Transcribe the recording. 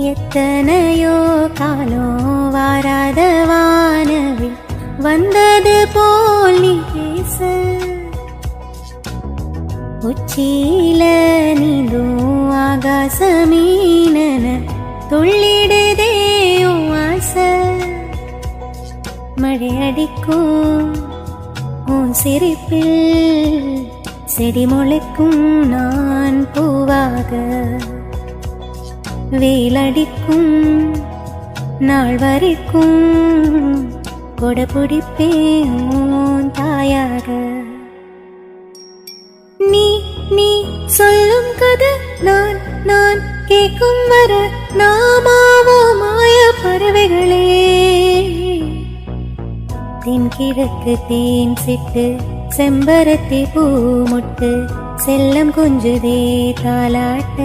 எத்தனையோ காலம் வாராத வானவில் வந்தது போல் நீ பேச, உச்சியில நீந்தும் ஆகாசமீனன துள்ளிடுதே உன் ஆசை. மழை அடிக்கும் உன் சிரிப்பில் செடி முளைக்கும் நான் பூவாக, வேலடிக்கும் நாள் வரைக்கும் கொடை பிடிப்பேன் உன் தாயாக. நீ நீ சொல்லும் கதை நான் நான் கேட்கும் வர நாமாவோ மாய பறவைகளே. தென்கிழக்கு தேன் சிட்டு செம்பருத்தி பூ முட்டு செல்லம் கொஞ்சுதே தாலாட்ட.